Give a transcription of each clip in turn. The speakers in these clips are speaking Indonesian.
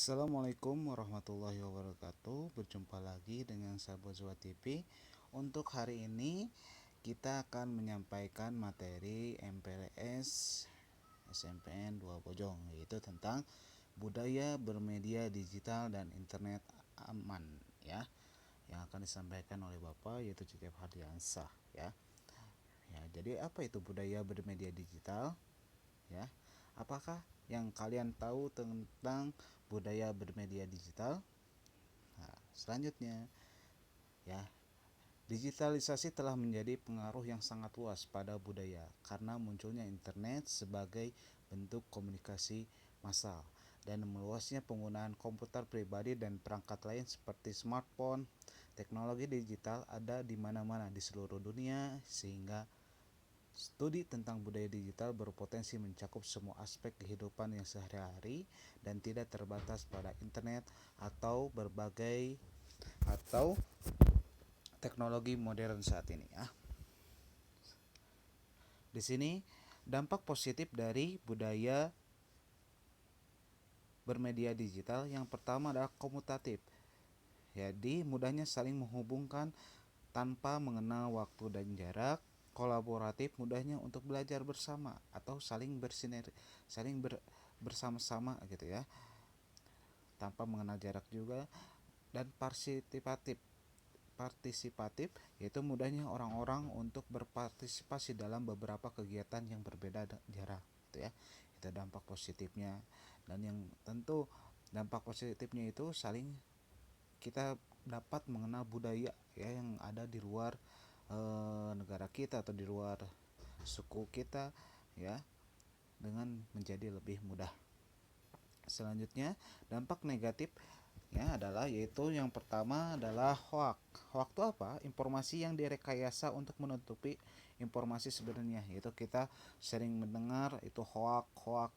Assalamualaikum warahmatullahi wabarakatuh. Berjumpa lagi dengan Sahabat Zua TV. Untuk hari ini kita akan menyampaikan materi MPLS SMPN 2 Bojong, yaitu tentang budaya bermedia digital dan internet aman, ya. Yang akan disampaikan oleh Bapak yaitu Cecep Hardiansah, ya. Jadi apa itu budaya bermedia digital? Ya. Apakah yang kalian tahu tentang budaya bermedia digital? Nah, selanjutnya, ya, digitalisasi telah menjadi pengaruh yang sangat luas pada budaya karena munculnya internet sebagai bentuk komunikasi massal dan meluasnya penggunaan komputer pribadi dan perangkat lain seperti smartphone. Teknologi digital ada di mana-mana di seluruh dunia sehingga studi tentang budaya digital berpotensi mencakup semua aspek kehidupan yang sehari-hari dan tidak terbatas pada internet atau berbagai atau teknologi modern saat ini, ya. Di sini dampak positif dari budaya bermedia digital yang pertama adalah komutatif. Jadi mudahnya saling menghubungkan tanpa mengenal waktu dan jarak. Kolaboratif, mudahnya untuk belajar bersama atau saling bersama-sama gitu, ya, tanpa mengenal jarak juga. Dan partisipatif yaitu mudahnya orang-orang untuk berpartisipasi dalam beberapa kegiatan yang berbeda jarak gitu, ya. Itu dampak positifnya. Dan yang tentu dampak positifnya itu saling kita dapat mengenal budaya, ya, yang ada di luar negara kita atau di luar suku kita, ya, dengan menjadi lebih mudah. Selanjutnya, dampak negatif adalah yaitu yang pertama adalah hoax. Hoax itu apa? Informasi yang direkayasa untuk menutupi informasi sebenarnya. Yaitu kita sering mendengar itu hoax,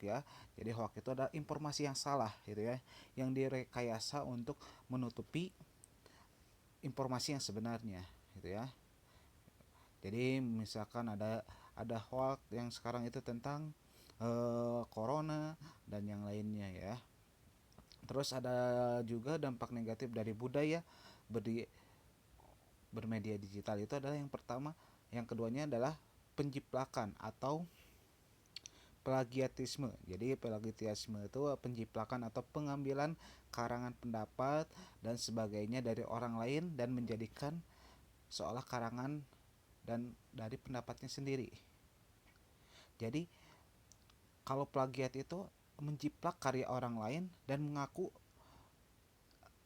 ya. Jadi hoax itu adalah informasi yang salah gitu, ya, yang direkayasa untuk menutupi informasi yang sebenarnya gitu, ya. Jadi misalkan ada hoax yang sekarang itu tentang corona dan yang lainnya, ya. Terus ada juga dampak negatif dari budaya bermedia digital itu adalah yang pertama, yang keduanya adalah penjiplakan atau plagiatisme. Jadi plagiatisme itu penjiplakan atau pengambilan karangan pendapat dan sebagainya dari orang lain dan menjadikan seolah karangan dan dari pendapatnya sendiri. Jadi kalau plagiat itu menjiplak karya orang lain dan mengaku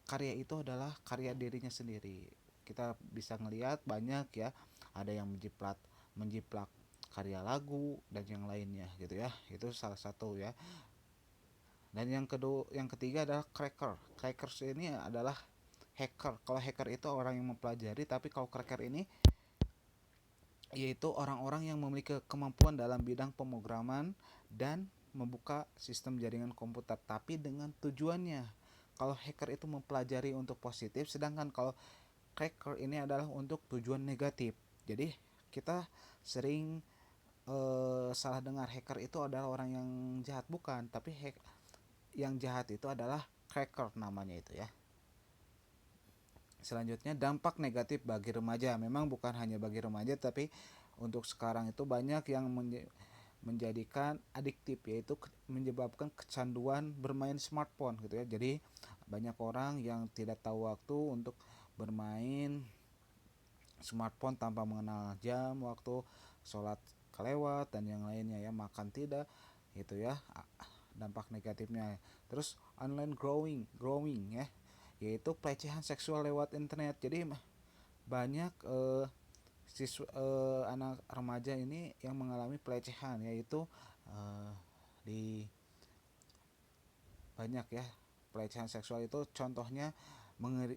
karya itu adalah karya dirinya sendiri. Kita bisa ngelihat banyak, ya, ada yang menjiplak karya lagu dan yang lainnya gitu, ya. Itu salah satu, ya. Dan yang ketiga adalah cracker. Crackers ini adalah hacker. Kalau hacker itu orang yang mempelajari, tapi kalau cracker ini yaitu orang-orang yang memiliki kemampuan dalam bidang pemrograman dan membuka sistem jaringan komputer, tapi dengan tujuannya. Kalau hacker itu mempelajari untuk positif, sedangkan kalau cracker ini adalah untuk tujuan negatif. Jadi kita sering salah dengar hacker itu adalah orang yang jahat, bukan, tapi yang jahat itu adalah cracker namanya itu, ya. Selanjutnya, dampak negatif bagi remaja. Memang bukan hanya bagi remaja, tapi untuk sekarang itu banyak yang menjadikan adiktif, yaitu menyebabkan kecanduan bermain smartphone gitu, ya. Jadi banyak orang yang tidak tahu waktu untuk bermain smartphone tanpa mengenal jam, waktu, sholat kelewat dan yang lainnya, ya, makan tidak, itu, ya, dampak negatifnya. Terus online growing, ya, yaitu pelecehan seksual lewat internet. Jadi banyak anak remaja ini yang mengalami pelecehan, yaitu di banyak, ya, pelecehan seksual itu contohnya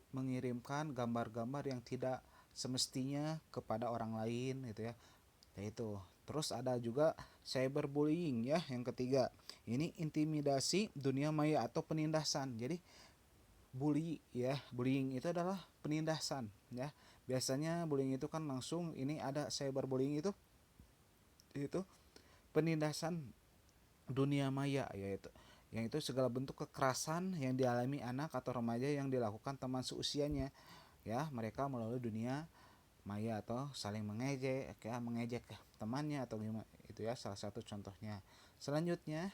mengirimkan gambar-gambar yang tidak semestinya kepada orang lain gitu, ya. Yaitu terus ada juga cyberbullying, ya, yang ketiga. Ini intimidasi dunia maya atau penindasan. Jadi bullying itu adalah penindasan, ya. Biasanya bullying itu kan langsung, ini ada cyberbullying itu penindasan dunia maya, yang itu segala bentuk kekerasan yang dialami anak atau remaja yang dilakukan teman seusianya, ya. Mereka melalui dunia maya atau saling mengejek temannya atau gimana, itu ya salah satu contohnya. Selanjutnya,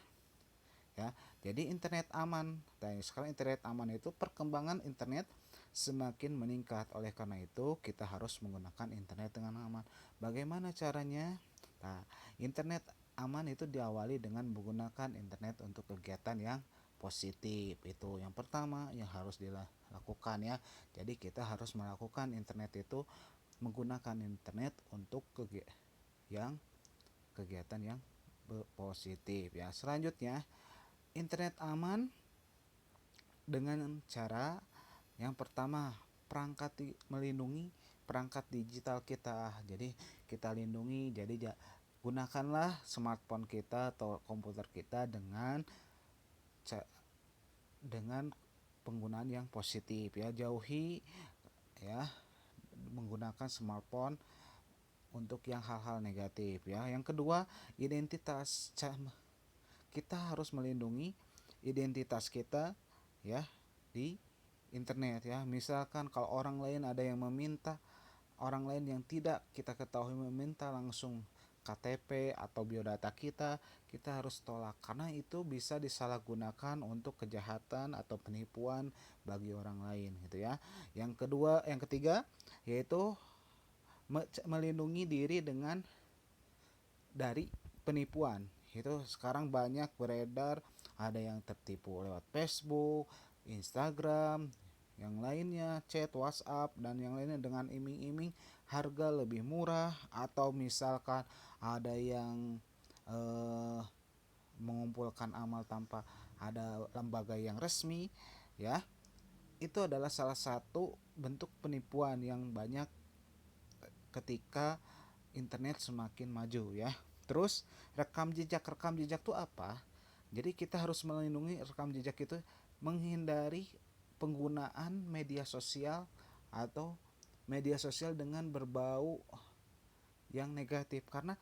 ya, jadi internet aman. Dan sekarang internet aman itu, perkembangan internet semakin meningkat. Oleh karena itu kita harus menggunakan internet dengan aman. Bagaimana caranya? Nah, internet aman itu diawali dengan menggunakan internet untuk kegiatan yang positif. Itu yang pertama yang harus dilakukan, ya. Jadi kita harus melakukan internet itu, menggunakan internet untuk kegiatan yang positif, ya. Selanjutnya, internet aman dengan cara yang pertama, melindungi perangkat digital kita. Jadi kita lindungi, jadi gunakanlah smartphone kita atau komputer kita dengan penggunaan yang positif, ya. Jauhi, ya, menggunakan smartphone untuk yang hal-hal negatif, ya. Yang kedua, identitas. Kita harus melindungi identitas kita, ya, di internet, ya. Misalkan kalau orang lain ada yang meminta, orang lain yang tidak kita ketahui meminta langsung KTP atau biodata kita, kita harus tolak karena itu bisa disalahgunakan untuk kejahatan atau penipuan bagi orang lain, gitu ya. Yang ketiga yaitu melindungi diri dari penipuan. Itu sekarang banyak beredar, ada yang tertipu lewat Facebook, Instagram, yang lainnya, chat, WhatsApp, dan yang lainnya dengan iming-iming harga lebih murah, atau misalkan ada yang mengumpulkan amal tanpa ada lembaga yang resmi, ya. Itu adalah salah satu bentuk penipuan yang banyak ketika internet semakin maju, ya. Terus rekam jejak itu apa? Jadi kita harus melindungi rekam jejak itu, menghindari penggunaan media sosial atau media sosial dengan berbau yang negatif, karena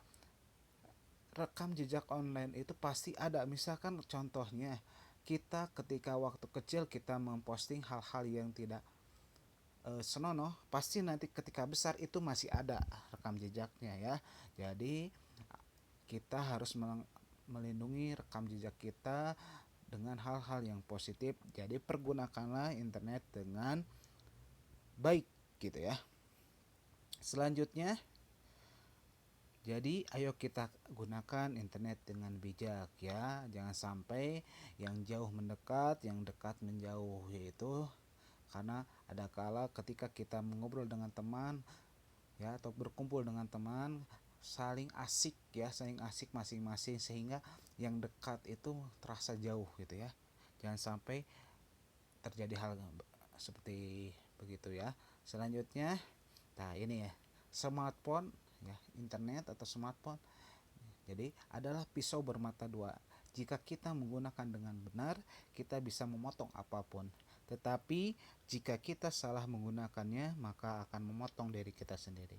rekam jejak online itu pasti ada. Misalkan contohnya, kita ketika waktu kecil kita memposting hal-hal yang tidak senonoh, pasti nanti ketika besar itu masih ada rekam jejaknya, ya. Jadi kita harus melindungi rekam jejak kita dengan hal-hal yang positif. Jadi pergunakanlah internet dengan baik, gitu ya. Selanjutnya, jadi ayo kita gunakan internet dengan bijak, ya. Jangan sampai yang jauh mendekat, yang dekat menjauh, yaitu karena ada kala ketika kita mengobrol dengan teman, ya, atau berkumpul dengan teman, saling asik masing-masing, sehingga yang dekat itu terasa jauh, gitu ya. Jangan sampai terjadi hal seperti begitu, ya. Selanjutnya, nah ini ya, smartphone, ya, internet atau smartphone jadi adalah pisau bermata dua. Jika kita menggunakan dengan benar, kita bisa memotong apapun. Tetapi jika kita salah menggunakannya, maka akan memotong diri kita sendiri.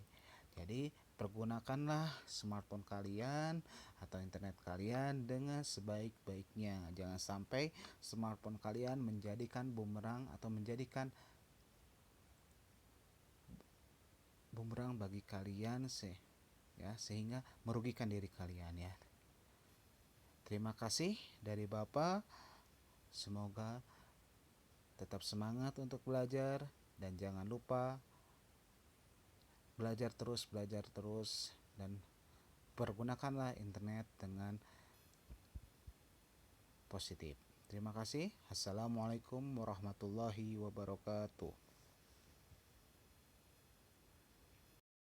Jadi pergunakanlah smartphone kalian atau internet kalian dengan sebaik-baiknya. Jangan sampai smartphone kalian menjadikan bumerang atau menjadikan bumerang bagi kalian sehingga merugikan diri kalian, ya. Terima kasih dari Bapak. Semoga tetap semangat untuk belajar dan jangan lupa belajar terus dan pergunakanlah internet dengan positif. Terima kasih. Assalamualaikum warahmatullahi wabarakatuh.